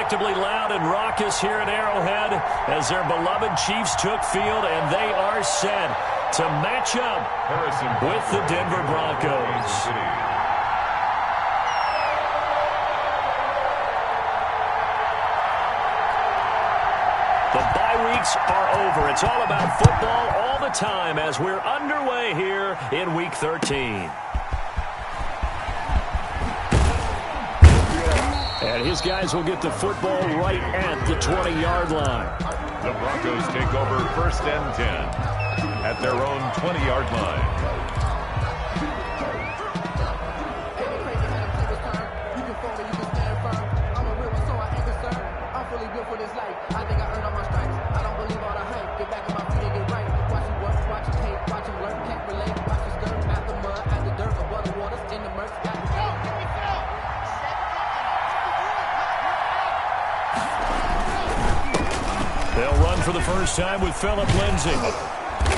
Predictably loud and raucous here at Arrowhead as their beloved Chiefs took field, and they are set to match up with the Denver Broncos. The bye weeks are over. It's all about football all the time as we're underway here in Week 13. And his guys will get the football right at the 20-yard line. The Broncos take over 1st and 10 at their own 20-yard line. They'll run for the first time with Phillip Lindsay.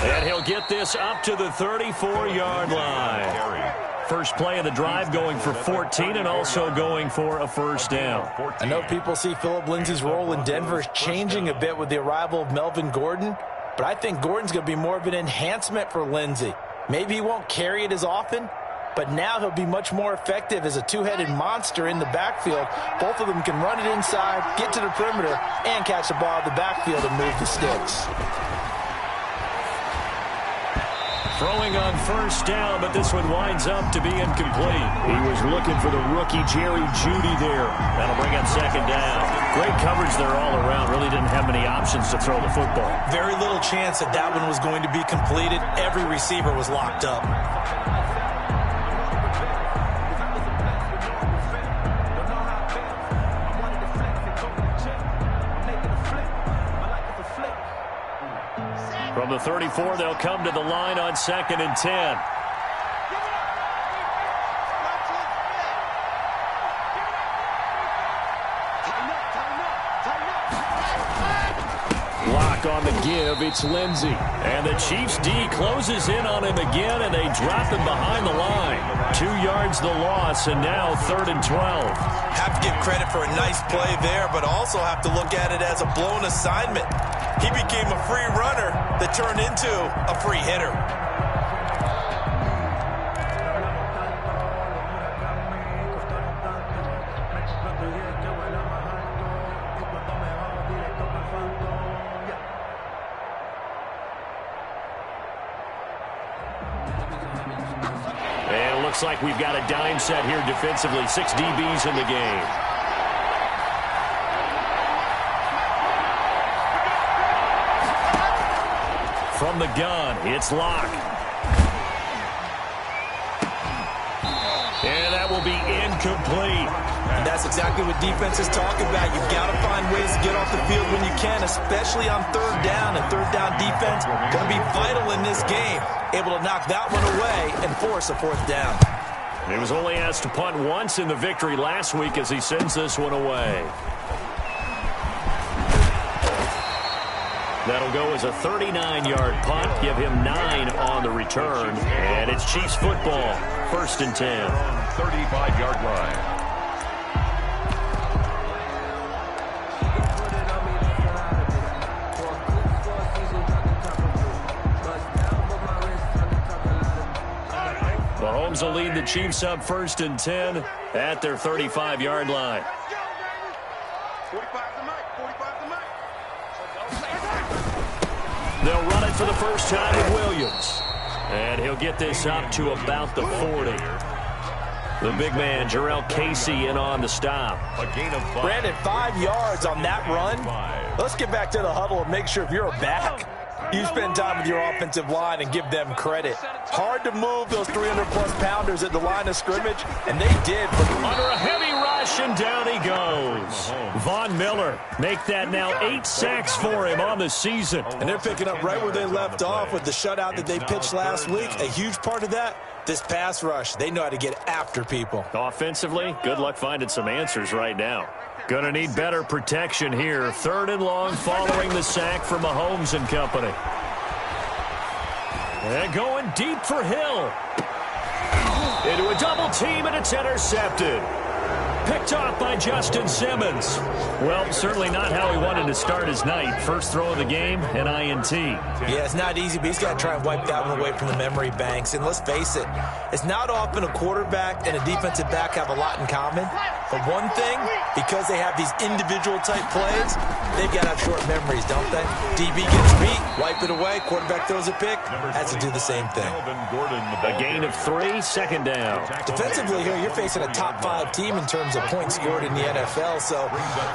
And he'll get this up to the 34-yard line. First play of the drive going for 14 and also going for a first down. I know people see Phillip Lindsay's role in Denver changing a bit with the arrival of Melvin Gordon, but I think Gordon's going to be more of an enhancement for Lindsay. Maybe he won't carry it as often, but now he'll be much more effective as a two-headed monster in the backfield. Both of them can run it inside, get to the perimeter, and catch the ball in the backfield and move the sticks. Throwing on first down, but this one winds up to be incomplete. He was looking for the rookie Jerry Jeudy there. That'll bring up second down. Great coverage there all around. Really didn't have many options to throw the football. Very little chance that that one was going to be completed. Every receiver was locked up. From the 34, they'll come to the line on 2nd and 10. Block on the give. It's Lindsay. And the Chiefs D closes in on him again, and they drop him behind the line. 2 yards the loss, and now 3rd and 12. Have to give credit for a nice play there, but also have to look at it as a blown assignment. He became a free runner that turned into a free hitter. And it looks like we've got a dime set here defensively. 6 DBs in the game. From the gun, it's Locke. And that will be incomplete. And that's exactly what defenses talk about. You've got to find ways to get off the field when you can, especially on 3rd down. And 3rd down defense going to be vital in this game. Able to knock that one away and force a 4th down. He was only asked to punt once in the victory last week as he sends this one away. That'll go as a 39-yard punt. Give him 9 on the return. And it's Chiefs football. 1st and 10. 35-yard line. Mahomes will lead the Chiefs up 1st and 10 at their 35-yard line. They'll run it for the first time with Williams. And he'll get this up to about the 40. The big man, Jarrell Casey, in on the stop. A gain of 5. Brandon, 5 yards on that run. Let's get back to the huddle and make sure if you're a back, you spend time with your offensive line and give them credit. Hard to move those 300-plus pounders at the line of scrimmage, and they did. Under a heavy rush, and down he goes. Von Miller make that now 8 sacks for him on the season. And they're picking up right where they left off with the shutout that they pitched last week. A huge part of that, this pass rush. They know how to get after people. Offensively, good luck finding some answers right now. Going to need better protection here. 3rd and long following the sack from Mahomes and company. And going deep for Hill. Into a double team, and it's intercepted. Picked off by Justin Simmons. Well, certainly not how he wanted to start his night. First throw of the game, an INT. Yeah, it's not easy, but he's got to try and wipe that one away from the memory banks. And let's face it, it's not often a quarterback and a defensive back have a lot in common. But one thing, because they have these individual-type plays, they've got to have short memories, don't they? DB gets beat, wipe it away, quarterback throws a pick, has to do the same thing. A gain of 3, second down. Defensively here, you're facing a top-5 team in terms of points scored in the NFL. So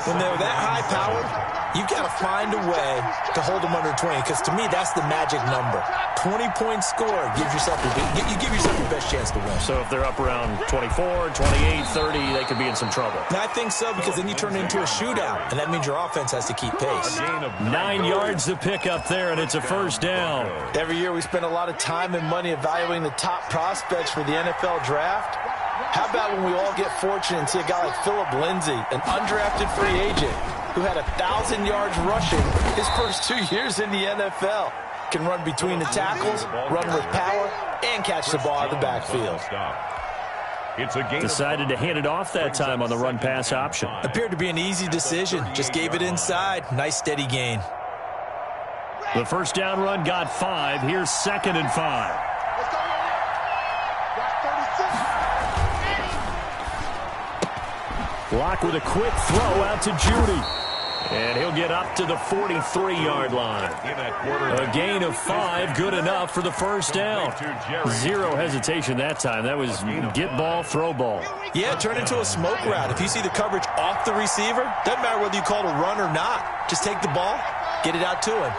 when they're that high-powered, you've got to find a way to hold them under 20, because to me, that's the magic number. 20 points scored gives yourself you give yourself the best chance to win. So if they're up around 24, 28, 30, they could be in some trouble. And I think so, because then you turn it into a shootout, and that means your offense has to keep pace. 9 yards to pick up there, and it's a first down. Every year we spend a lot of time and money evaluating the top prospects for the NFL draft. How about when we all get fortunate and see a guy like Philip Lindsay, an undrafted free agent, who had 1,000 yards rushing his first 2 years in the NFL. Can run between the tackles, run with power, and catch the ball out of the backfield. Decided to hand it off that time on the run-pass option. Appeared to be an easy decision. Just gave it inside. Nice, steady gain. The first down run got 5. Here's 2nd and 5. Locke with a quick throw out to Judy. And he'll get up to the 43-yard line. A gain of 5, good enough for the first down. Zero hesitation that time. That was get ball, throw ball. Yeah, turn into a smoke route. If you see the coverage off the receiver, doesn't matter whether you call it a run or not. Just take the ball, get it out to him.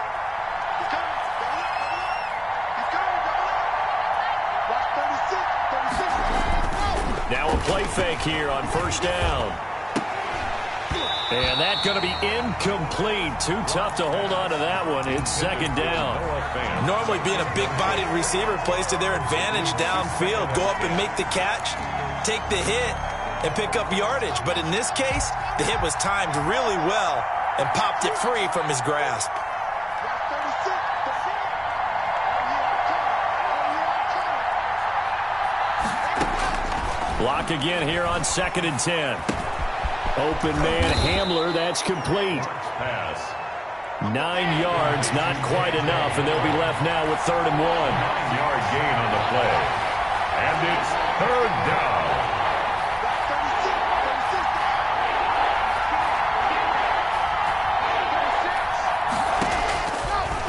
Now a play fake here on first down. And that's going to be incomplete. Too tough to hold on to that one. It's 2nd down. Normally being a big-bodied receiver plays to their advantage downfield. Go up and make the catch, take the hit, and pick up yardage. But in this case, the hit was timed really well and popped it free from his grasp. Block again here on 2nd and 10. Open man Hamler, that's complete. 9 yards, not quite enough, and they'll be left now with 3rd and 1. 9-yard gain on the play. And it's 3rd down.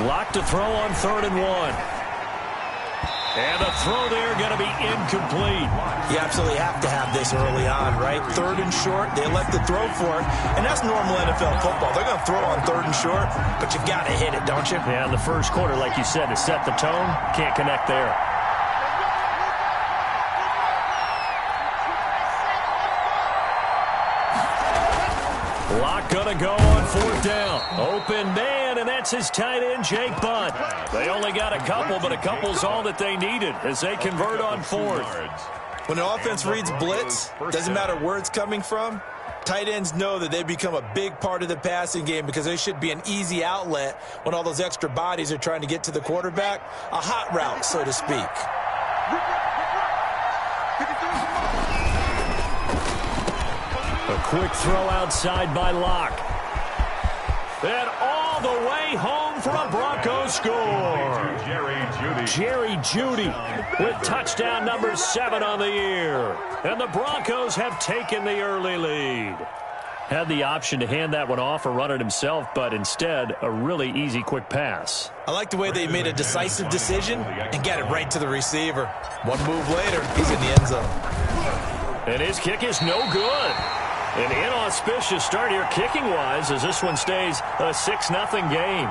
Lock to throw on 3rd and 1. And the throw there going to be incomplete. You absolutely have to have this early on, right? 3rd and short, they elect to throw for it, and that's normal NFL football. They're going to throw on 3rd and short, but you've got to hit it, don't you? Yeah, in the first quarter, like you said, to set the tone, can't connect there. Lock going to go on 4th down. Open man, and that's his tight end, Jake Butt. They only got a couple, but a couple's all that they needed as they convert on 4th. When an offense reads blitz, doesn't matter where it's coming from, tight ends know that they become a big part of the passing game because they should be an easy outlet when all those extra bodies are trying to get to the quarterback. A hot route, so to speak. A quick throw outside by Locke. And all the way home for a Broncos score. Jerry Jeudy with touchdown number 7 on the year. And the Broncos have taken the early lead. Had the option to hand that one off or run it himself, but instead, a really easy quick pass. I like the way they made a decisive decision and got it right to the receiver. One move later, he's in the end zone. And his kick is no good. An inauspicious start here kicking-wise as this one stays a 6-0 game.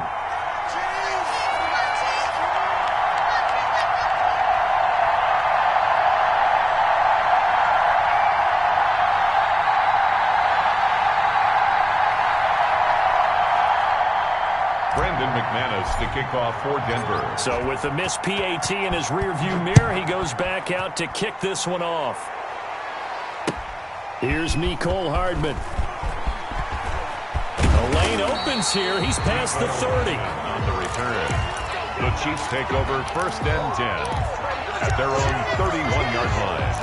To kick off for Denver. So with the missed PAT in his rearview mirror, he goes back out to kick this one off. Here's Mecole Hardman. The lane opens here. He's past the 30. On the return, the Chiefs take over 1st and 10 at their own 31-yard line.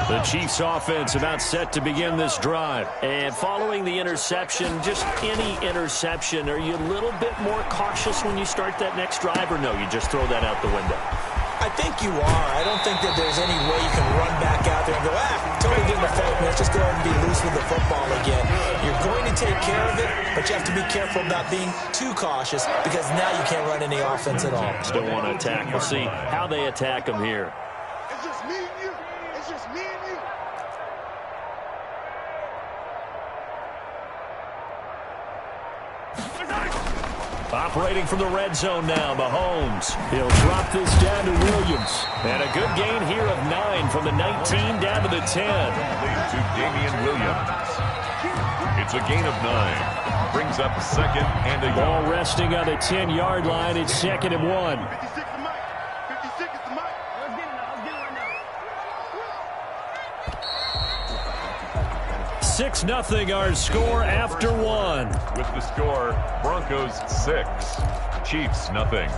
The Chiefs offense about set to begin this drive. And following the interception, just any interception, are you a little bit more cautious when you start that next drive, or no, you just throw that out the window? I think you are. I don't think that there's any way you can run back out there and go, totally getting the fault. Let's just go ahead and be loose with the football again. You're going to take care of it, but you have to be careful about being too cautious because now you can't run any offense at all. Still want to attack. We'll see how they attack them here. It's just me and you. It's just me and you. Operating from the red zone now, Mahomes. He'll drop this down to Williams. And a good gain here of 9 from the 19 down to the 10. Lead to Damian Williams. It's a gain of 9. Brings up second and a Ball yard. resting on the 10-yard line. It's 2nd and 1. 56 to Mike. 56 is to Mike. Let's get it now. Let's get it right now. 6-0 our score after 1. With the score, Broncos 6, Chiefs nothing.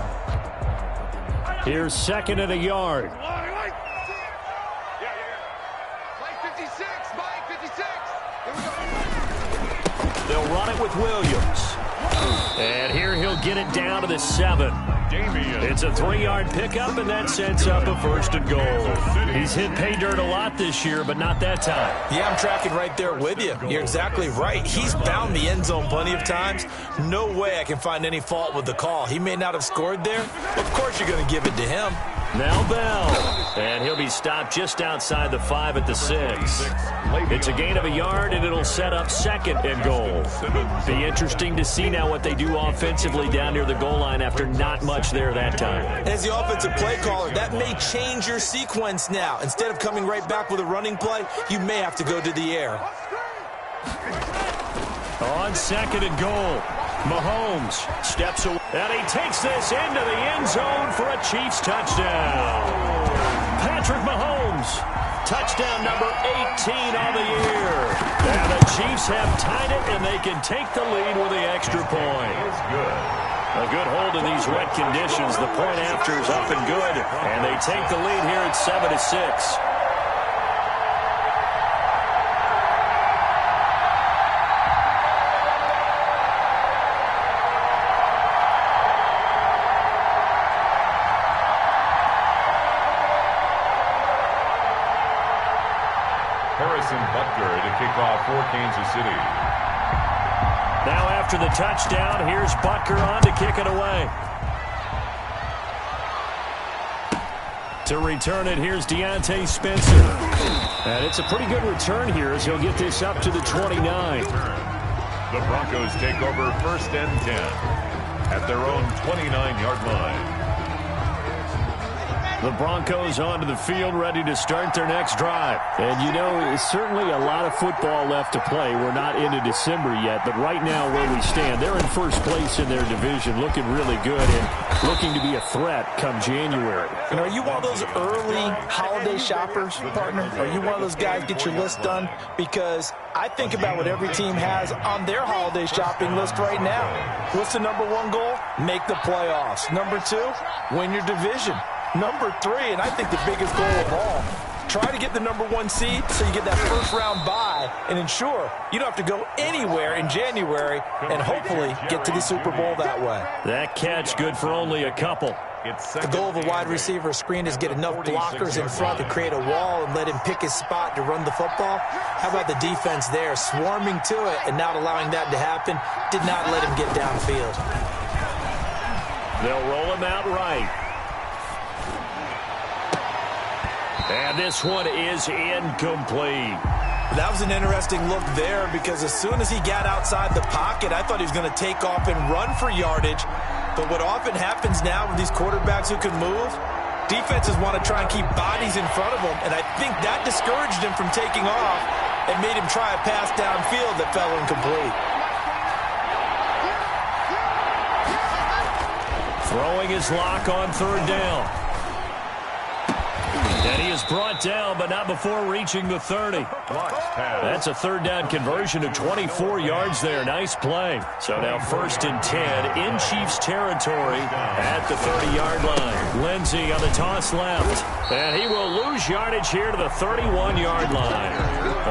Here's 2nd and a yard. Mike 56. Mike 56. Here we go. They'll run it with Williams. And here he'll get it down to the 7. Damian. It's a 3-yard pickup, and that sets up a 1st and goal. He's hit pay dirt a lot this year, but not that time. Yeah, I'm tracking right there with you. You're exactly right. He's found the end zone plenty of times. No way I can find any fault with the call. He may not have scored there. Of course you're going to give it to him. Now Bell. And he'll be stopped just outside the 5 at the 6. It's a gain of a yard, and it'll set up 2nd and goal. Be interesting to see now what they do offensively down near the goal line after not much there that time. As the offensive play caller, that may change your sequence now. Instead of coming right back with a running play, you may have to go to the air. On 2nd and goal, Mahomes steps away, and he takes this into the end zone for a Chiefs touchdown. Patrick Mahomes, touchdown number 18 on the year. And the Chiefs have tied it, and they can take the lead with the extra point. It's good. A good hold in these wet conditions. The point after is up and good, and they take the lead here at 7-6. Butker to kick off for Kansas City. Now after the touchdown, here's Butker on to kick it away. To return it, here's Deontay Spencer. And it's a pretty good return here as he'll get this up to the 29. The Broncos take over 1st and 10 at their own 29-yard line. The Broncos onto the field, ready to start their next drive. And, you know, it's certainly a lot of football left to play. We're not into December yet, but right now where we stand, they're in first place in their division, looking really good and looking to be a threat come January. And are you one of those early holiday shoppers, partner? Are you one of those guys get your list done? Because I think about what every team has on their holiday shopping list right now. What's the number 1 goal? Make the playoffs. Number 2, win your division. Number 3, and I think the biggest goal of all, try to get the number 1 seed so you get that first-round bye and ensure you don't have to go anywhere in January and hopefully get to the Super Bowl that way. That catch good for only a couple. The goal of a wide receiver screen is get enough blockers in front to create a wall and let him pick his spot to run the football. How about the defense there, swarming to it and not allowing that to happen? Did not let him get downfield. They'll roll him out right. And this one is incomplete. That was an interesting look there because as soon as he got outside the pocket, I thought he was going to take off and run for yardage. But what often happens now with these quarterbacks who can move, defenses want to try and keep bodies in front of them, and I think that discouraged him from taking off and made him try a pass downfield that fell incomplete. Throwing his lock on 3rd down. And he is brought down, but not before reaching the 30. That's a third down conversion of 24 yards there. Nice play. So now 1st and 10 in Chiefs territory at the 30-yard line. Lindsey on the toss left. And he will lose yardage here to the 31-yard line.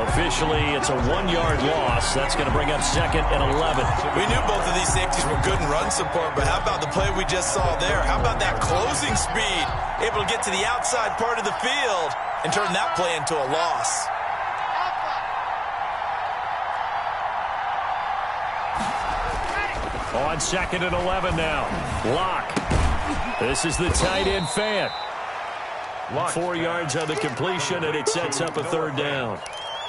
Officially, it's a 1-yard loss. That's going to bring up 2nd and 11. We knew both of these safeties were good in run support, but how about the play we just saw there? How about that closing speed? Able to get to the outside part of the field and turn that play into a loss. On 2nd and 11 now. Locke. This is the tight end Fant. 4 yards on the completion, and it sets up a 3rd down.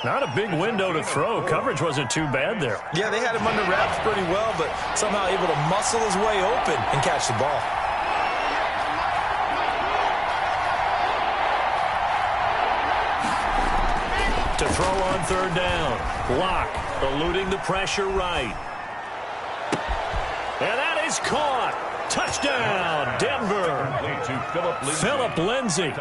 Not a big window to throw. Coverage wasn't too bad there. Yeah, they had him under wraps pretty well, but somehow able to muscle his way open and catch the ball. To throw on 3rd down. Locke eluding the pressure right. And that is caught. Touchdown, Denver. Phillip Lindsay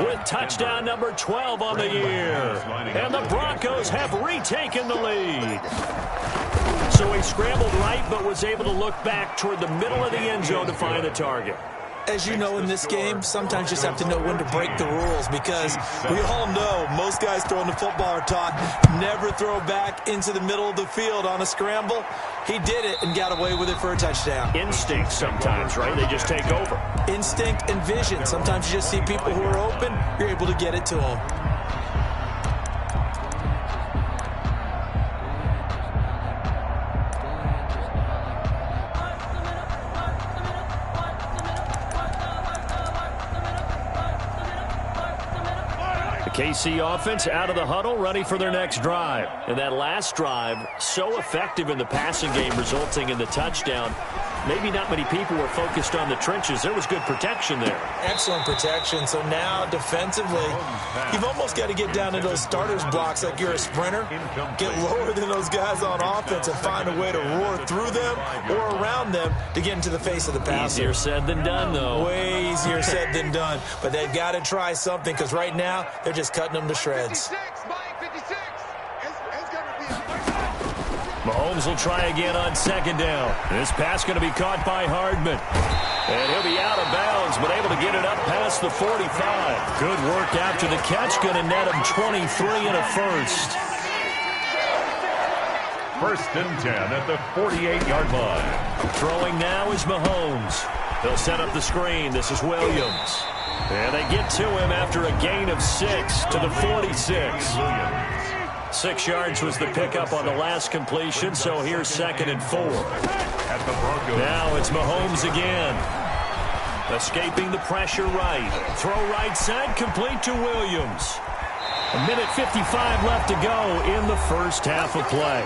with touchdown number 12 on the year. And the Broncos have retaken the lead. So he scrambled right but was able to look back toward the middle of the end zone to find the target. As you know, in this game, sometimes you just have to know when to break the rules, because we all know most guys throwing the football are taught never throw back into the middle of the field on a scramble. He did it and got away with it for a touchdown. Instinct sometimes, right? They just take over. Instinct and vision. Sometimes you just see people who are open, you're able to get it to them. KC offense out of the huddle, ready for their next drive. And that last drive, so effective in the passing game, resulting in the touchdown. Maybe not many people were focused on the trenches. There was good protection there. Excellent protection. So now, defensively, you've almost got to get down to those starters blocks like you're a sprinter. Get lower than those guys on offense and find a way to roar through them or around them to get into the face of the passer. Easier said than done, though. Way easier said than done. But they've got to try something, because right now, they're just cutting them to shreds. Mahomes will try again on 2nd down. This pass going to be caught by Hardman. And he'll be out of bounds, but able to get it up past the 45. Good work after the catch. Going to net him 23 and a first. 1st and 10 at the 48-yard line. Throwing now is Mahomes. They'll set up the screen. This is Williams. And they get to him after a gain of 6 to the 46. 6 yards was the pickup on the last completion, so here's 2nd and 4. Now it's Mahomes again. Escaping the pressure right. Throw right side, complete to Williams. 1:55 left to go in the first half of play.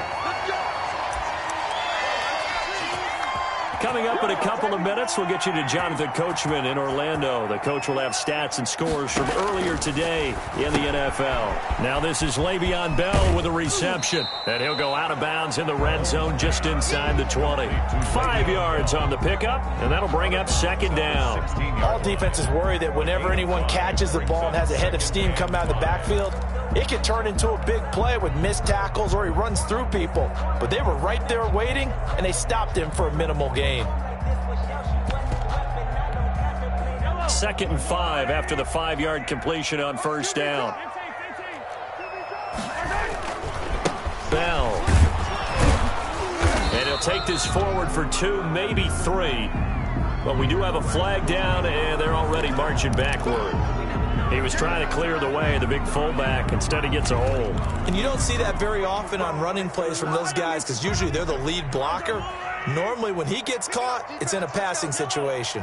Coming up in a couple of minutes, we'll get you to Jonathan Coachman in Orlando. The coach will have stats and scores from earlier today in the NFL. Now this is Le'Veon Bell with a reception. And he'll go out of bounds in the red zone just inside the 20. 5 yards on the pickup, and that'll bring up 2nd down. All defenses worry that whenever anyone catches the ball and has a head of steam come out of the backfield, it can turn into a big play with missed tackles or he runs through people. But they were right there waiting, and they stopped him for a minimal gain. 2nd and 5 after the 5-yard completion on 1st down. Bell. And he'll take this forward for 2, maybe 3. But we do have a flag down, and they're already marching backward. He was trying to clear the way, the big fullback. Instead, he gets a hold. And you don't see that very often on running plays from those guys, because usually they're the lead blocker. Normally, when he gets caught, it's in a passing situation.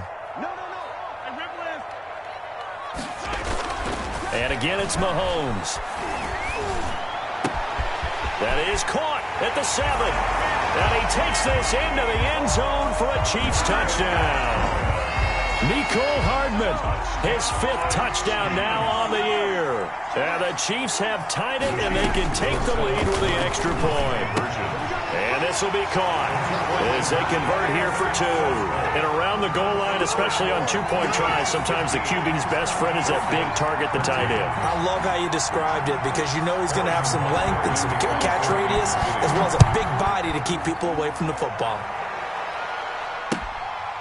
And again, it's Mahomes. That is caught at the 7. And he takes this into the end zone for a Chiefs touchdown. Mecole Hardman, his 5th touchdown now on the year. And the Chiefs have tied it, and they can take the lead with the extra point. And this this will be caught as they convert here for 2. And around the goal line, especially on two-point tries, sometimes the QB's best friend is that big target, the tight end. I love how you described it because you know he's going to have some length and some catch radius as well as a big body to keep people away from the football.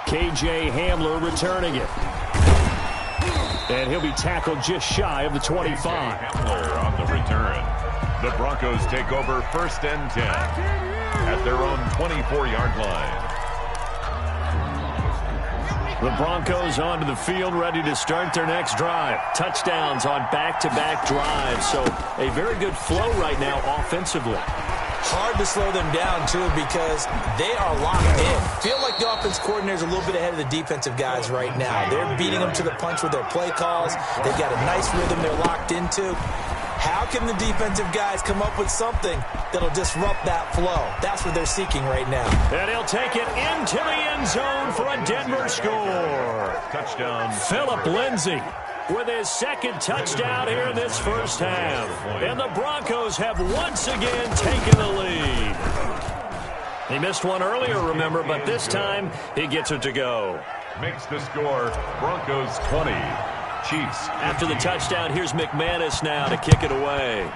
KJ Hamler returning it. And he'll be tackled just shy of the 25. Hamler on the return. The Broncos take over 1st and 10 at their own 24-yard line. The Broncos onto the field, ready to start their next drive. Touchdowns on back-to-back drives, so a very good flow right now offensively. Hard to slow them down, too, because they are locked in. Feel like the offense coordinator is a little bit ahead of the defensive guys right now. They're beating them to the punch with their play calls. They've got a nice rhythm they're locked into. How can the defensive guys come up with something that'll disrupt that flow? That's what they're seeking right now. And he'll take it into the end zone for a Denver score. Touchdown. Phillip Lindsay with his second touchdown here in this first half. And the Broncos have once again taken the lead. He missed one earlier, remember, but this time he gets it to go. Makes the score Broncos 20. Chiefs. After the touchdown, here's McManus now to kick it away.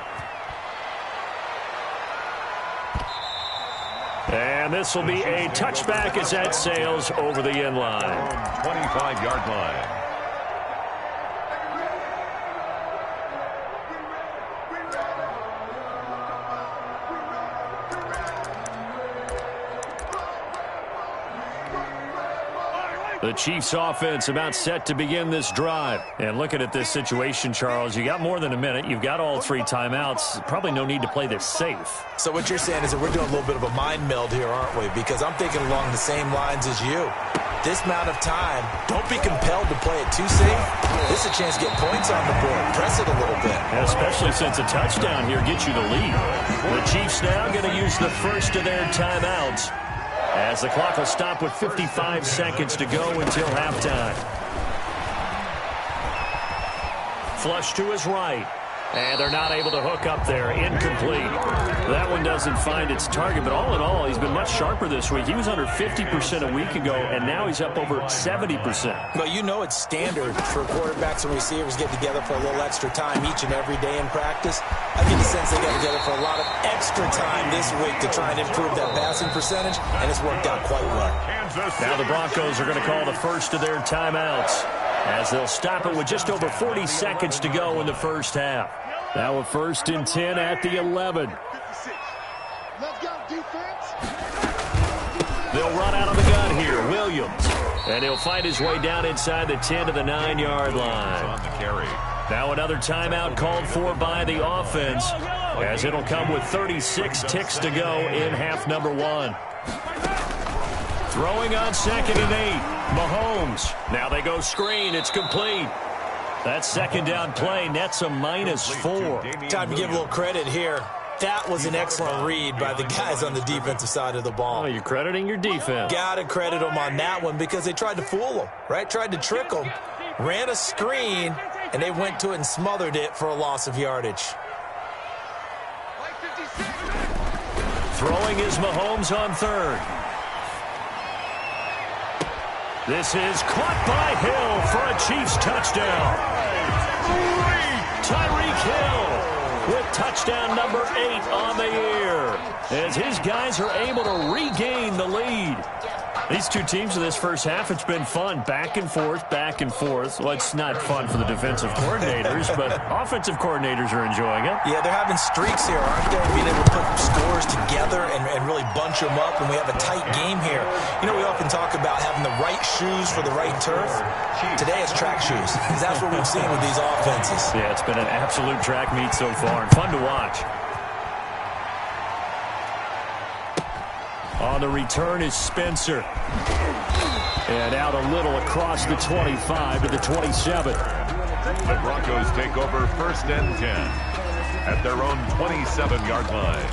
And this will be a touchback as that sails over the end line. 25-yard line. The Chiefs offense about set to begin this drive. And looking at this situation, Charles, you got more than a minute. You've got all 3 timeouts. Probably no need to play this safe. So what you're saying is that we're doing a little bit of a mind meld here, aren't we? Because I'm thinking along the same lines as you. This amount of time, don't be compelled to play it too safe. This is a chance to get points on the board. Press it a little bit. Especially since a touchdown here gets you the lead. The Chiefs now going to use the first of their timeouts, as the clock will stop with 55 seconds to go until halftime. Flush to his right. And they're not able to hook up there. Incomplete. That one doesn't find its target, but all in all, he's been much sharper this week. He was under 50% a week ago, and now he's up over 70%. Well, you know it's standard for quarterbacks and receivers get together for a little extra time each and every day in practice. I get the sense they got together for a lot of extra time this week to try and improve that passing percentage, and it's worked out quite well. Now the Broncos are going to call the first of their timeouts, as they'll stop it with just over 40 seconds to go in the first half. Now a 1st and 10 at the 11. Let's go, defense. They'll run out of the gun here. Williams. And he'll find his way down inside the 10 to the 9-yard line. On the carry. Now another timeout called for by the offense, as it'll come with 36 ticks to go in half number 1. Throwing on 2nd and 8. Mahomes. Now they go screen. It's complete. That second down play nets a -4. Time to give a little credit here. That was an excellent read by the guys on the defensive side of the ball. Oh, you're crediting your defense. Got to credit them on that one because they tried to fool them, right? Tried to trick them. Ran a screen, and they went to it and smothered it for a loss of yardage. Throwing is Mahomes on 3rd. This is caught by Hill for a Chiefs touchdown. Tyreek Hill with touchdown number 8 on the year, as his guys are able to regain the lead. These two teams in this first half, it's been fun. Back and forth, back and forth. Well, it's not fun for the defensive coordinators, but offensive coordinators are enjoying it. Yeah, they're having streaks here, aren't they? Being able to put scores together and really bunch them up, and we have a tight game here. You know, we often talk about having the right shoes for the right turf. Today it's track shoes, because that's what we've seen with these offenses. Yeah, it's been an absolute track meet so far, and fun to watch. On the return is Spencer. And out a little across the 25 to the 27. The Broncos take over 1st and 10 at their own 27-yard line.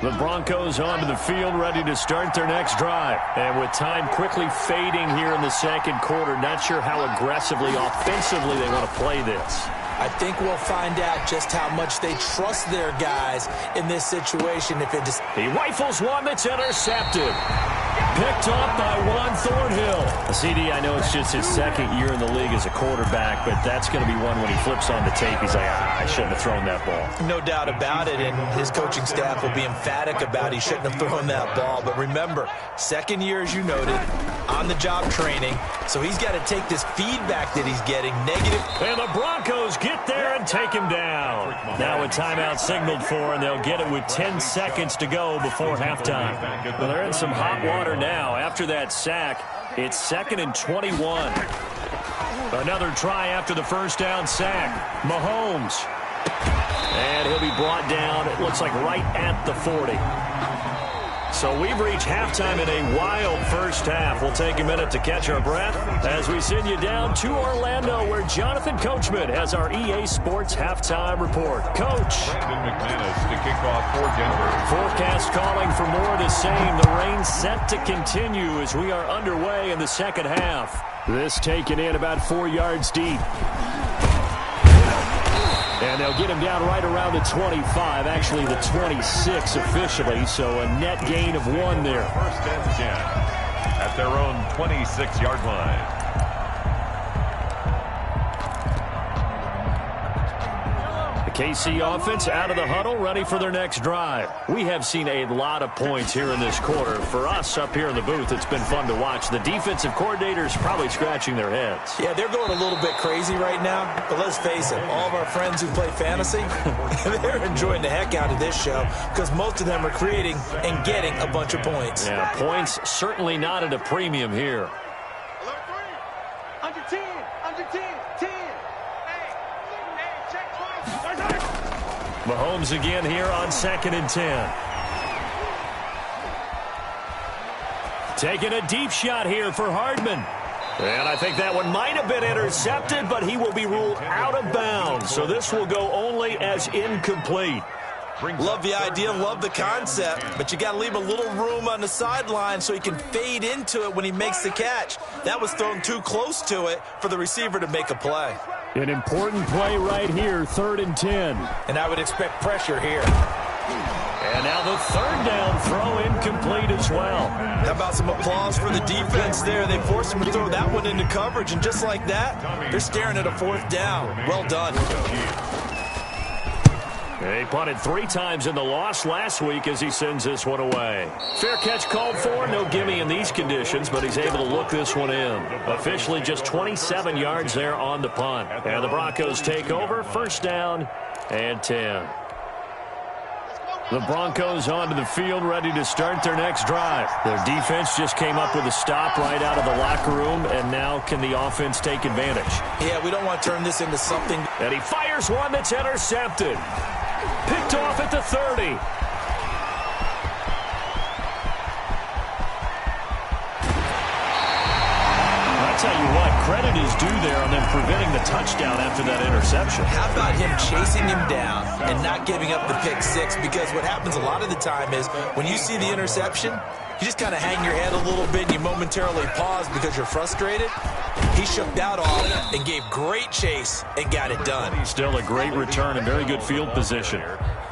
The Broncos onto the field, ready to start their next drive. And with time quickly fading here in the second quarter, not sure how aggressively, offensively they want to play this. I think we'll find out just how much they trust their guys in this situation. He rifles one that's intercepted. Picked up by Juan Thornhill. CD, I know it's just his second year in the league as a quarterback, but that's going to be one when he flips on the tape. He's like, I shouldn't have thrown that ball. No doubt about it, and his coaching staff will be emphatic about he shouldn't have thrown that ball. But remember, second year, as you noted, on-the-job training, so he's got to take this feedback that he's getting, negative. And the Broncos get there and take him down. Now a timeout signaled for, and they'll get it with 10 seconds to go before halftime. Well, they're in some hot water now. After that sack, it's 2nd and 21. Another try after the first down sack. Mahomes. And he'll be brought down, it looks like right at the 40. So we've reached halftime in a wild first half. We'll take a minute to catch our breath as we send you down to Orlando, where Jonathan Coachman has our EA Sports halftime report. Coach. Brandon McManus to kick off for Denver. Forecast calling for more of the same. The rain set to continue as we are underway in the second half. This taken in about 4 yards deep. And they'll get him down right around the 25, actually the 26 officially, so a net gain of 1 there. 1st and 10 at their own 26-yard line. KC offense out of the huddle, ready for their next drive. We have seen a lot of points here in this quarter. For us up here in the booth, it's been fun to watch. The defensive coordinators probably scratching their heads. Yeah, they're going a little bit crazy right now, but let's face it, all of our friends who play fantasy, they're enjoying the heck out of this show because most of them are creating and getting a bunch of points. Yeah, points certainly not at a premium here. Alert 3. Under 10. Under 10. 10. Check twice. Mahomes again here on 2nd and 10. Taking a deep shot here for Hardman. And I think that one might have been intercepted, but he will be ruled out of bounds. So this will go only as incomplete. Love the idea, love the concept, but you got to leave a little room on the sideline so he can fade into it when he makes the catch. That was thrown too close to it for the receiver to make a play. An important play right here, 3rd and 10. And I would expect pressure here. And now the 3rd down throw incomplete as well. How about some applause for the defense there? They forced him to throw that one into coverage, and just like that, they're staring at a 4th down. Well done. He punted 3 times in the loss last week as he sends this one away. Fair catch called for. No gimme in these conditions, but he's able to look this one in. Officially just 27 yards there on the punt. And the Broncos take over. 1st down and 10. The Broncos onto the field, ready to start their next drive. Their defense just came up with a stop right out of the locker room, and now can the offense take advantage? Yeah, we don't want to turn this into something. And he fires one that's intercepted. Picked off at the 30. I'll tell you what, credit is due there on them preventing the touchdown after that interception. How about him chasing him down and not giving up the pick 6? Because what happens a lot of the time is when you see the interception, you just kind of hang your head a little bit and you momentarily pause because you're frustrated. He shook that off and gave great chase and got it done. Still a great return and very good field position.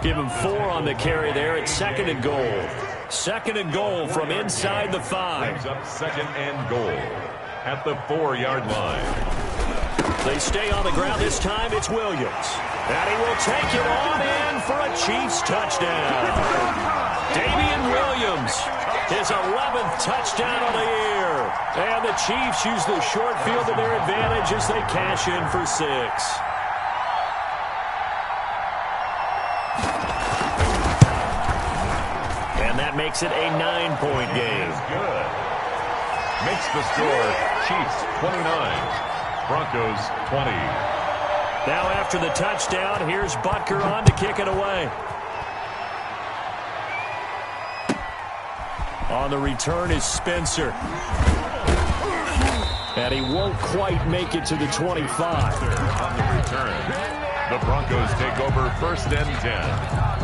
Give him 4 on the carry there at 2nd and goal. 2nd and goal from inside the 5. Brings up 2nd and goal at the 4-yard line. They stay on the ground. This time it's Williams. And he will take it on in for a Chiefs touchdown. Damian Williams, his 11th touchdown of the year. And the Chiefs use the short field to their advantage as they cash in for 6. And that makes it a 9-point game. Good. Makes the score Chiefs 29, Broncos 20. Now after the touchdown, here's Butker on to kick it away. On the return is Spencer. And he won't quite make it to the 25. On the return, the Broncos take over 1st and 10.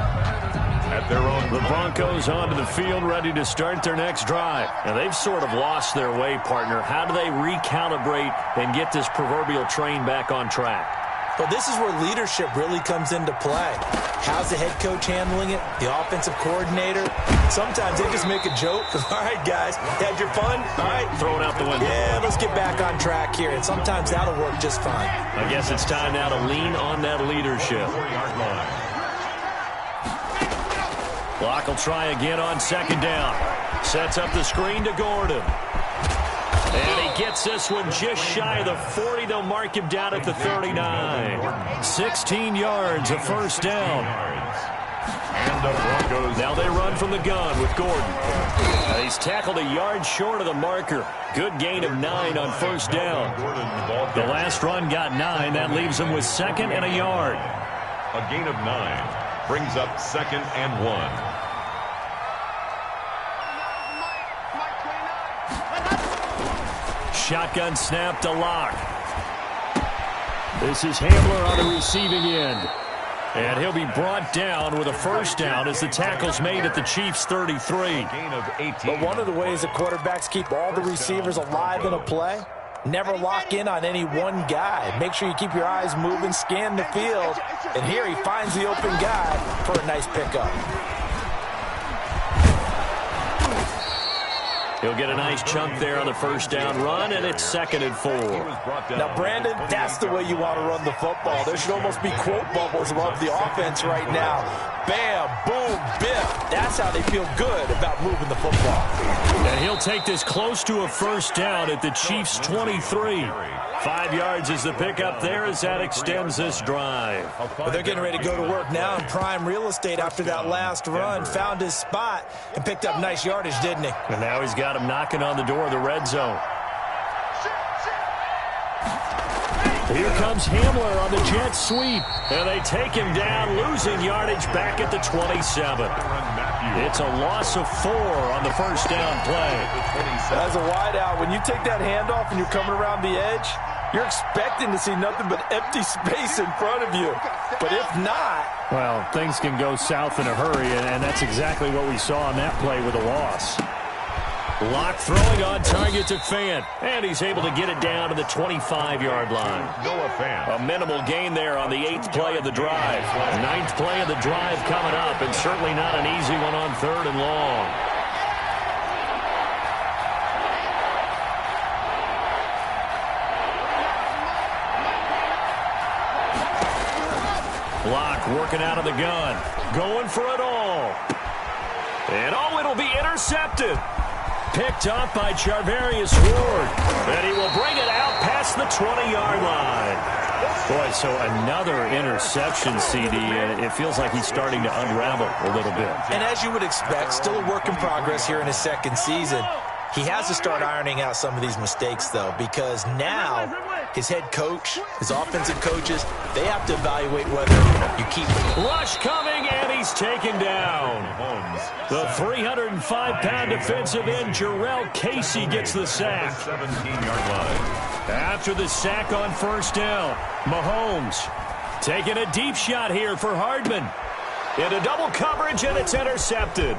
At their own. The Broncos onto the field, ready to start their next drive. And they've sort of lost their way, partner. How do they recalibrate and get this proverbial train back on track? Well, this is where leadership really comes into play. How's the head coach handling it? The offensive coordinator? Sometimes they just make a joke. All right, guys, had your fun? All right. Throw it out the window. Yeah, let's get back on track here, and sometimes that'll work just fine. I guess it's time now to lean on that leadership. Locke will try again on second down. Sets up the screen to Gordon. And he gets this one just shy of the 40. They'll mark him down at the 39. 16 yards, a first down. And the Broncos. Now they run from the gun with Gordon. He's tackled a yard short of the marker. Good gain of 9 on first down. The last run got 9. That leaves him with 2nd and a yard. A gain of 9 brings up 2nd and 1. Shotgun snap to Locke. This is Hamler on the receiving end. And he'll be brought down with a first down as the tackle's made at the Chiefs' 33. Gain of 18. But one of the ways that quarterbacks keep all the receivers alive in a play, never lock in on any one guy. Make sure you keep your eyes moving, scan the field. And here he finds the open guy for a nice pickup. He'll get a nice chunk there on the first down run, and it's 2nd and 4. Now, Brandon, that's the way you want to run the football. There should almost be quote bubbles above the offense right now. Bam, boom, biff. That's how they feel good about moving the football. And he'll take this close to a first down at the Chiefs' 23. 5 yards is the pickup there as that extends this drive. But they're getting ready to go to work now in prime real estate after that last run. Found his spot and picked up nice yardage, didn't he? And now he's got him knocking on the door of the red zone. Here comes Hamler on the jet sweep. And they take him down, losing yardage back at the 27. It's a loss of 4 on the first down play. As a wideout, when you take that handoff and you're coming around the edge, you're expecting to see nothing but empty space in front of you. But if not... Well, things can go south in a hurry, and that's exactly what we saw on that play with a loss. Locke throwing on target to Fant, and he's able to get it down to the 25-yard line. Noah Fant. A minimal gain there on the 8th play of the drive. 9th play of the drive coming up, and certainly not an easy one on 3rd and long. Locke working out of the gun, going for it all. And it'll be intercepted. Picked up by Charvarius Ward. And he will bring it out past the 20-yard line. Boy, so another interception, CD. It feels like he's starting to unravel a little bit. And as you would expect, still a work in progress here in his 2nd season. He has to start ironing out some of these mistakes, though, because now his head coach, his offensive coaches, they have to evaluate whether you keep... Rush coming, and he's taken down. The 305-pound defensive end, Jarrell Casey, gets the sack. 17-yard line. After the sack on first down, Mahomes taking a deep shot here for Hardman. Into double coverage, and it's intercepted.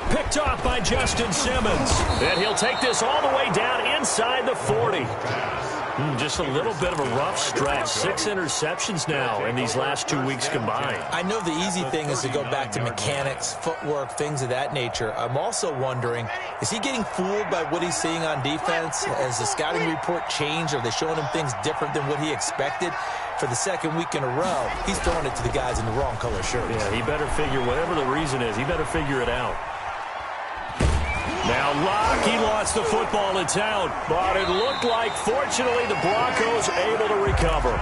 Picked off by Justin Simmons. And he'll take this all the way down inside the 40. Just a little bit of a rough stretch. 6 interceptions now in these last 2 weeks combined. I know the easy thing is to go back to mechanics, footwork, things of that nature. I'm also wondering, is he getting fooled by what he's seeing on defense? Has the scouting report changed? Are they showing him things different than what he expected? For the 2nd week in a row, he's throwing it to the guys in the wrong color shirts. Yeah, he better figure, whatever the reason is, he better figure it out. Now Locke, he lost the football, it's out. But it looked like, fortunately, the Broncos able to recover.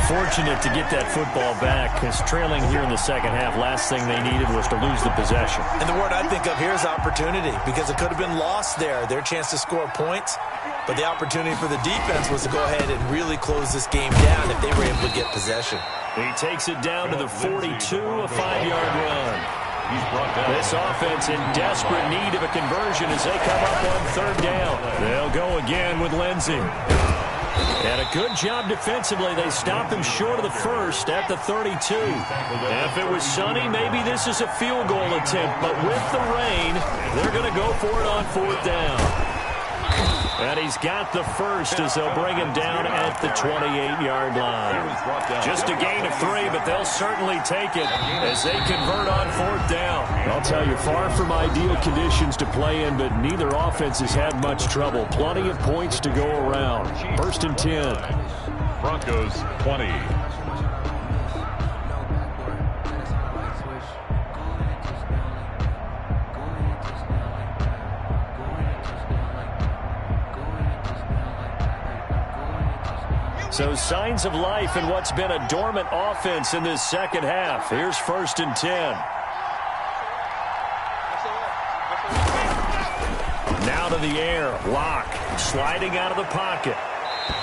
Fortunate to get that football back, because trailing here in the 2nd half, last thing they needed was to lose the possession. And the word I think of here is opportunity, because it could have been lost there, their chance to score points. But the opportunity for the defense was to go ahead and really close this game down if they were able to get possession. He takes it down to the 42, a 5-yard run. This offense in desperate need of a conversion as they come up on 3rd down. They'll go again with Lindsey. And a good job defensively. They stop him short of the 1st at the 32. If it was sunny, maybe this is a field goal attempt. But with the rain, they're going to go for it on 4th down. And he's got the first as they'll bring him down at the 28-yard line. Just a gain of 3, but they'll certainly take it as they convert on 4th down. I'll tell you, far from ideal conditions to play in, but neither offense has had much trouble. Plenty of points to go around. 1st and 10. Broncos 20. So signs of life in what's been a dormant offense in this second half. Here's 1st and 10. Now to the air. Locke sliding out of the pocket.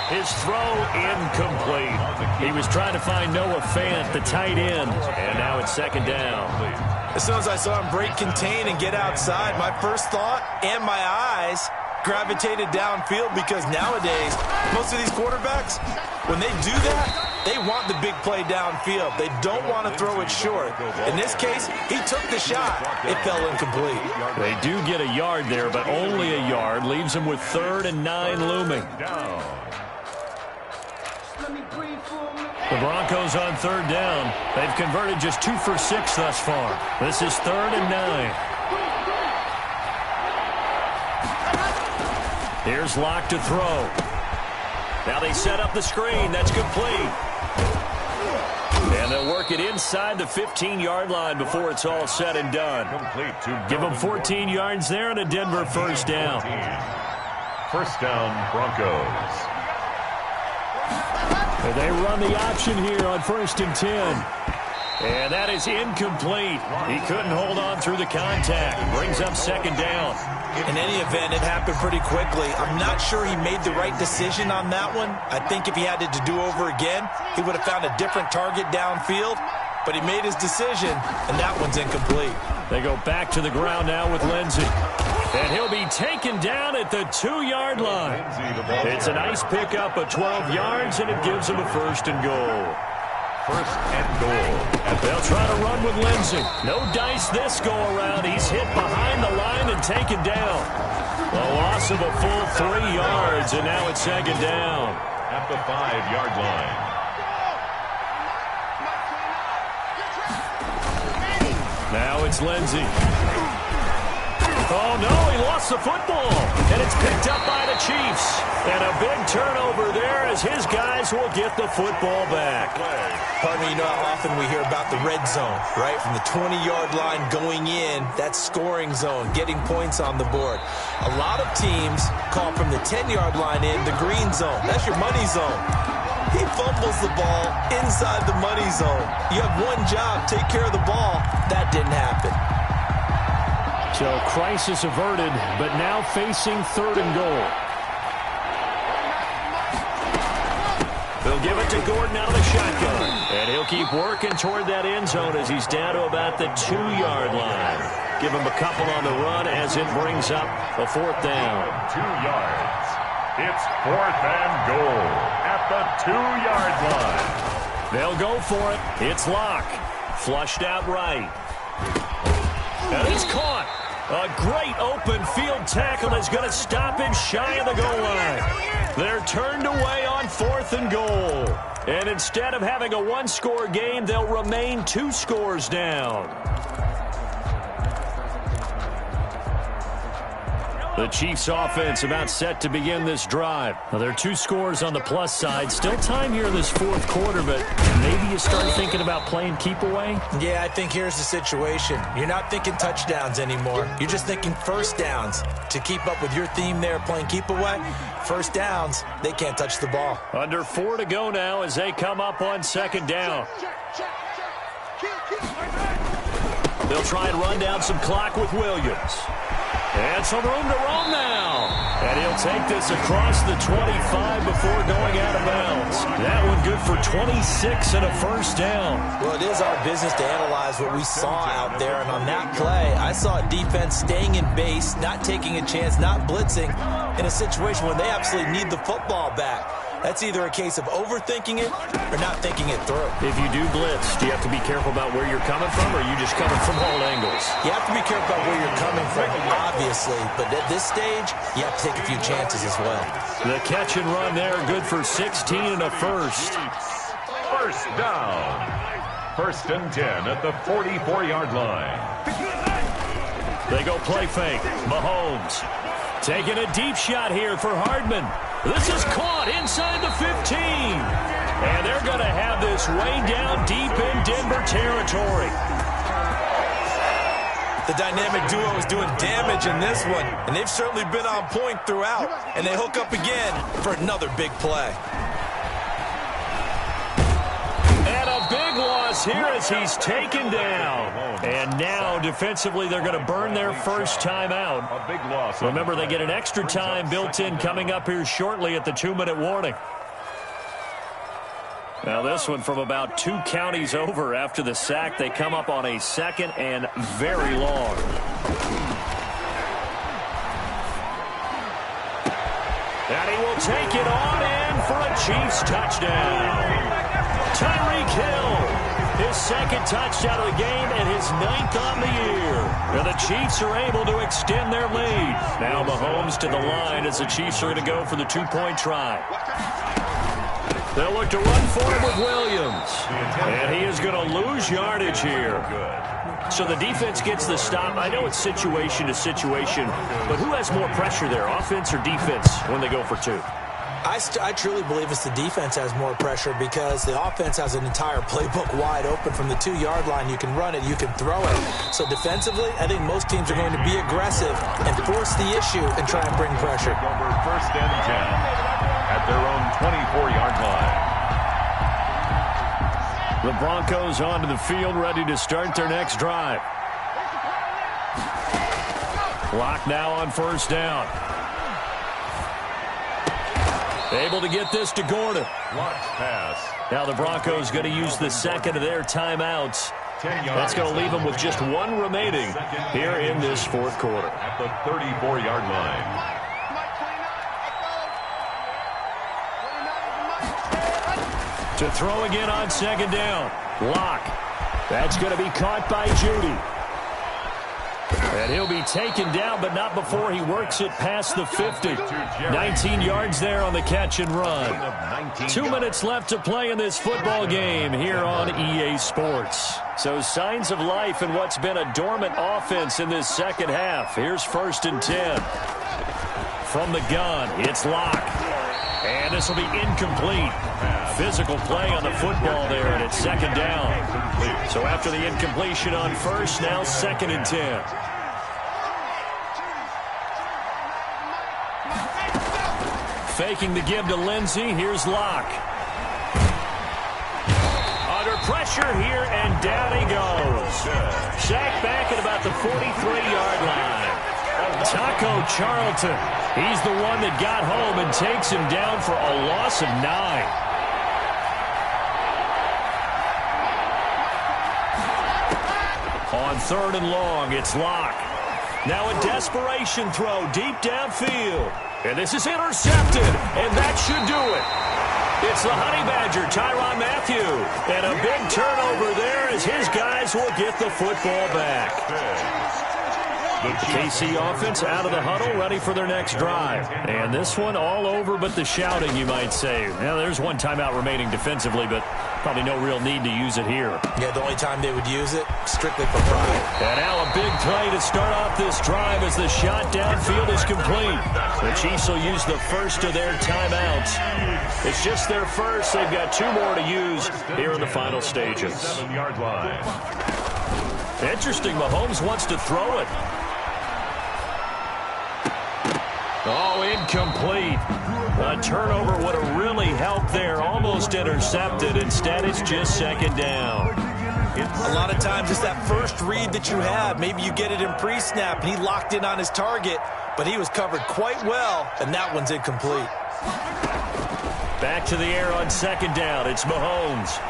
His throw incomplete. He was trying to find Noah Fant, the tight end. And now it's 2nd down. As soon as I saw him break contain and get outside, my first thought and my eyes gravitated downfield, because nowadays, most of these quarterbacks, when they do that, they want the big play downfield. They don't want to throw it short. In this case, he took the shot. It fell incomplete. They do get a yard there, but only a yard. Leaves them with 3rd and 9 looming. The Broncos on 3rd down. They've converted just 2 for 6 thus far. This is 3rd and 9. Here's Locke to throw. Now they set up the screen. That's complete. And they'll work it inside the 15-yard line before it's all said and done. Give them 14 yards there and a Denver 1st down. 1st down, Broncos. And they run the option here on 1st and 10. And that is incomplete. He couldn't hold on through the contact. Brings up 2nd down. In any event, it happened pretty quickly. I'm not sure he made the right decision on that one. I think if he had to do over again, he would have found a different target downfield. But he made his decision, and that one's incomplete. They go back to the ground now with Lindsey. And he'll be taken down at the 2-yard line. It's a nice pickup of 12 yards, and it gives him a 1st and goal. 1st and goal. They'll try to run with Lindsey. No dice this go-around. He's hit behind the line and taken down. A loss of a full 3 yards, and now it's 2nd down. At the 5-yard line. Now it's Lindsey. Oh, no, he lost the football. And it's picked up by the Chiefs. And a big turnover there as his guys will get the football back. Pardon me, you know how often we hear about the red zone, right? From the 20-yard line going in, that's scoring zone, getting points on the board. A lot of teams call from the 10-yard line in the green zone. That's your money zone. He fumbles the ball inside the money zone. You have one job, take care of the ball. That didn't happen. So crisis averted, but now facing 3rd and goal. They'll give it to Gordon out of the shotgun. And he'll keep working toward that end zone as he's down to about the 2-yard line. Give him a couple on the run as it brings up a 4th down. 2 yards. It's 4th and goal at the 2-yard line. They'll go for it. It's Locke. Flushed out right. And it's caught. A great open field tackle is going to stop him shy of the goal line. They're turned away on 4th and goal. And instead of having a 1-score game, they'll remain 2 scores down. The Chiefs offense about set to begin this drive. Now, there are 2 scores on the plus side. Still time here in this 4th quarter, but maybe you start thinking about playing keep away? Yeah, I think here's the situation. You're not thinking touchdowns anymore. You're just thinking 1st downs. To keep up with your theme there, playing keep away, 1st downs, they can't touch the ball. Under 4 to go now as they come up on 2nd down. They'll try and run down some clock with Williams. And some room to roam now. And he'll take this across the 25 before going out of bounds. That one good for 26 and a 1st down. Well, it is our business to analyze what we saw out there. And on that play, I saw a defense staying in base, not taking a chance, not blitzing in a situation when they absolutely need the football back. That's either a case of overthinking it or not thinking it through. If you do blitz, do you have to be careful about where you're coming from, or are you just coming from all angles? You have to be careful about where you're coming from, obviously, but at this stage, you have to take a few chances as well. The catch and run there, good for 16 and a first. First down. 1st and 10 at the 44-yard line. They go play fake. Mahomes taking a deep shot here for Hardman. This is caught inside the 15. And they're going to have this way down deep in Denver territory. The dynamic duo is doing damage in this one, and they've certainly been on point throughout. And they hook up again for another big play. And a big loss here as he's taken down. And now, defensively, they're going to burn their first time out. A big loss. Remember, they get an extra time built in coming up here shortly at the 2-minute warning. Now this one from about 2 counties over after the sack. They come up on a 2nd and very long. And he will take it on in for a Chiefs touchdown. Tyreek Hill, his 2nd touchdown of the game and his 9th on the year. And the Chiefs are able to extend their lead. Now Mahomes to the line as the Chiefs are going to go for the 2-point try. They'll look to run for him with Williams. And he is going to lose yardage here. So the defense gets the stop. I know it's situation to situation, but who has more pressure there, offense or defense, when they go for 2? I truly believe it's the defense has more pressure because the offense has an entire playbook wide open from the 2-yard line. You can run it, you can throw it. So defensively, I think most teams are going to be aggressive and force the issue and try and bring pressure. Over 1st and 10 at their own 24-yard line. The Broncos onto the field, ready to start their next drive. Clock now on 1st down. Able to get this to Gordon. Blocked pass. Now the Broncos going to use the 2nd of their timeouts. That's going to leave them with just 1 remaining here in this 4th quarter. At the 34-yard line. To throw again on 2nd down. Lock. That's going to be caught by Judy. And he'll be taken down, but not before he works it past the 50. 19 yards there on the catch and run. 2 minutes left to play in this football game here on EA Sports. So signs of life in what's been a dormant offense in this 2nd half. Here's 1st and 10. From the gun, it's Lock. And this will be incomplete. Physical play on the football there, and it's 2nd down. So after the incompletion on 1st, now 2nd and 10. Faking the give to Lindsey. Here's Locke. Under pressure here, and down he goes. Sacked back at about the 43-yard line. Taco Charlton. He's the one that got home and takes him down for a loss of 9. On 3rd and long, it's Locke. Now a desperation throw deep downfield. And this is intercepted, and that should do it. It's the Honey Badger, Tyrann Mathieu. And a big turnover there as his guys will get the football back. The KC offense out of the huddle, ready for their next drive. And this one all over but the shouting, you might say. Now, there's 1 timeout remaining defensively, but probably no real need to use it here. Yeah, the only time they would use it, strictly for pride. And now a big play to start off this drive as the shot downfield is complete. The Chiefs will use the first of their timeouts. It's just their first. They've got 2 more to use here in the final stages. 7-yard line. Interesting, Mahomes wants to throw it. Oh, incomplete. A turnover would have really helped there. Almost intercepted. Instead, it's just 2nd down. A lot of times it's that first read that you have. Maybe you get it in pre-snap, and he locked in on his target, but he was covered quite well, and that one's incomplete. Back to the air on 2nd down. It's Mahomes.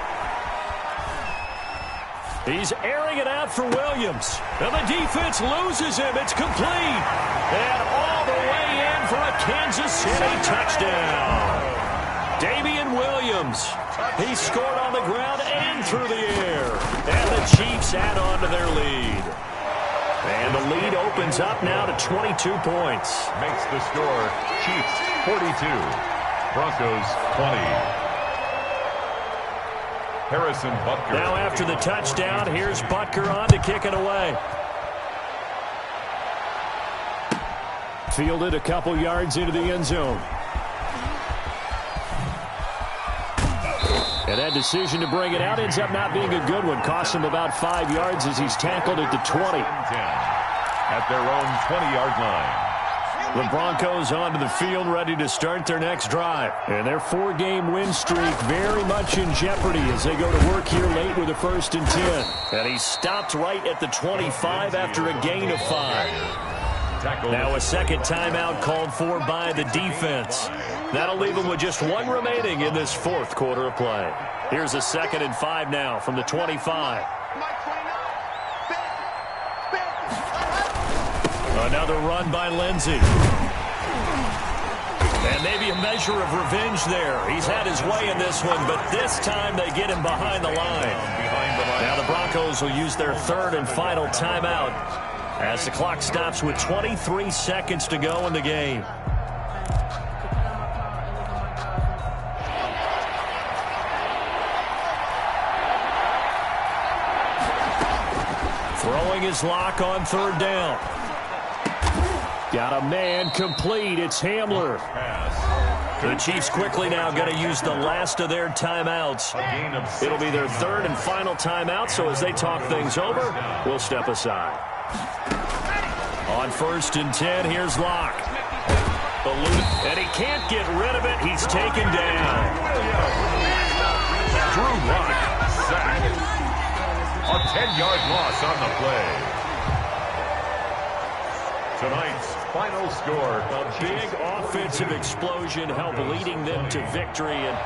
He's airing it out for Williams. And the defense loses him. It's complete. And all the way in for a Kansas City touchdown. Damian Williams. He scored on the ground and through the air. And the Chiefs add on to their lead. And the lead opens up now to 22 points. Makes the score Chiefs 42, Broncos 20. Harrison Butker. Now after the touchdown, here's Butker on to kick it away. Fielded a couple yards into the end zone. And that decision to bring it out ends up not being a good one. Costs him about 5 yards as he's tackled at the 20. At their own 20-yard line. The Broncos onto the field ready to start their next drive. And their 4-game win streak very much in jeopardy as they go to work here late with a 1st and 10. And he stopped right at the 25 after a gain of 5. Now a second timeout called for by the defense. That'll leave them with just 1 remaining in this 4th quarter of play. Here's a 2nd and 5 now from the 25. Another run by Lindsey. And maybe a measure of revenge there. He's had his way in this one, but this time they get him behind the line. Now the Broncos will use their 3rd and final timeout as the clock stops with 23 seconds to go in the game. Throwing his lock on 3rd down. Got a man complete. It's Hamler. The Chiefs quickly now going to use the last of their timeouts. It'll be their 3rd and final timeout, so as they talk things over, we'll step aside. On 1st and 10, here's Locke. And he can't get rid of it. He's taken down. Drew Locke sacked. A 10-yard loss on the play. Tonight's final score. A big offensive explosion helped leading them to victory. And